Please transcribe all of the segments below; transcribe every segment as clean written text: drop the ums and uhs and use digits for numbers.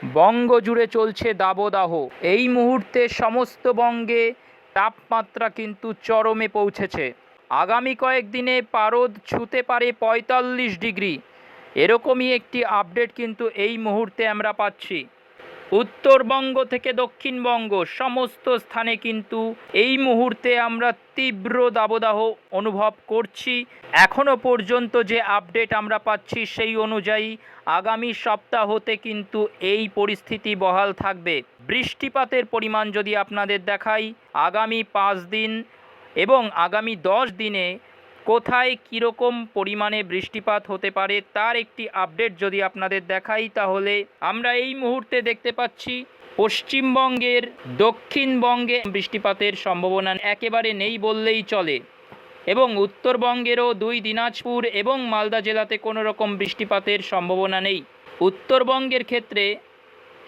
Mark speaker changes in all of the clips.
Speaker 1: বঙ্গ জুড়ে চলছে দাবদাহ। এই মুহূর্তে সমস্ত বঙ্গে তাপমাত্রা কিন্তু চরমে পৌঁছেছে। আগামী কয়েকদিনে পারদ ছুঁতে পারে 45 ডিগ্রি। এরকমই একটি আপডেট কিন্তু এই মুহূর্তে আমরা পাচ্ছি। উত্তরবঙ্গ থেকে দক্ষিণবঙ্গ সমস্ত স্থানে কিন্তু এই মুহূর্তে আমরা তীব্র দাবদাহ অনুভব করছি। এখনও পর্যন্ত যে আপডেট আমরা পাচ্ছি সেই অনুযায়ী আগামী সপ্তাহতে কিন্তু এই পরিস্থিতি বহাল থাকবে। বৃষ্টিপাতের পরিমাণ যদি আপনাদের দেখাই, আগামী 5 দিন এবং আগামী 10 দিনে কোথায় কীরকম পরিমাণে বৃষ্টিপাত হতে পারে তার একটি আপডেট যদি আপনাদের দেখাই, তাহলে আমরা এই মুহূর্তে দেখতে পাচ্ছি পশ্চিমবঙ্গের দক্ষিণবঙ্গে বৃষ্টিপাতের সম্ভাবনা একেবারে নেই বললেই চলে, এবং উত্তরবঙ্গেরও 2 দিনাজপুর এবং মালদা জেলাতে কোনো রকম বৃষ্টিপাতের সম্ভাবনা নেই। উত্তরবঙ্গের ক্ষেত্রে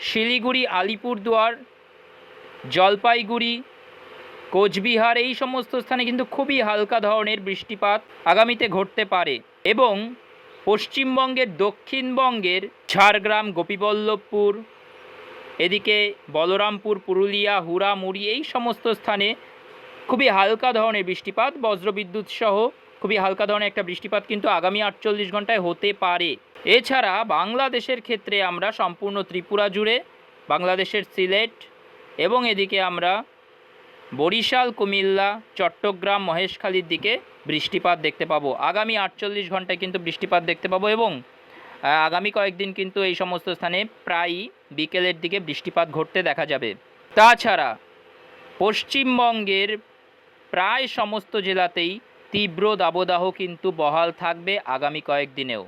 Speaker 1: শিলিগুড়ি, আলিপুরদুয়ার, জলপাইগুড়ি, কোচবিহার এই সমস্ত স্থানে কিন্তু খুবই হালকা ধরনের বৃষ্টিপাত আগামীতে ঘটতে পারে, এবং পশ্চিমবঙ্গের দক্ষিণবঙ্গের ঝাড়গ্রাম, গোপীবল্লভপুর, এদিকে বলরামপুর, পুরুলিয়া, হুড়া, মুড়ি এই সমস্ত স্থানে খুবই হালকা ধরনের বৃষ্টিপাত, বজ্রবিদ্যুৎ সহ খুবই হালকা ধরনের একটা বৃষ্টিপাত কিন্তু আগামী 48 ঘন্টায় হতে পারে। এছাড়া বাংলাদেশের ক্ষেত্রে আমরা সম্পূর্ণ ত্রিপুরা জুড়ে, বাংলাদেশের সিলেট এবং এদিকে আমরা বরিশাল, কুমিল্লা, চট্টগ্রাম, মহেশখালীর দিকে বৃষ্টিপাত দেখতে পাবো। আগামী 48 ঘন্টায় কিন্তু বৃষ্টিপাত দেখতে পাবো, এবং আগামী কয়েকদিন কিন্তু এই সমস্ত স্থানে প্রায়ই বিকেলের দিকে বৃষ্টিপাত ঘটতে দেখা যাবে। তাছাড়া পশ্চিমবঙ্গের প্রায় সমস্ত জেলাতেই তীব্র দাবদাহ কিন্তু বহাল থাকবে আগামী কয়েকদিনেও।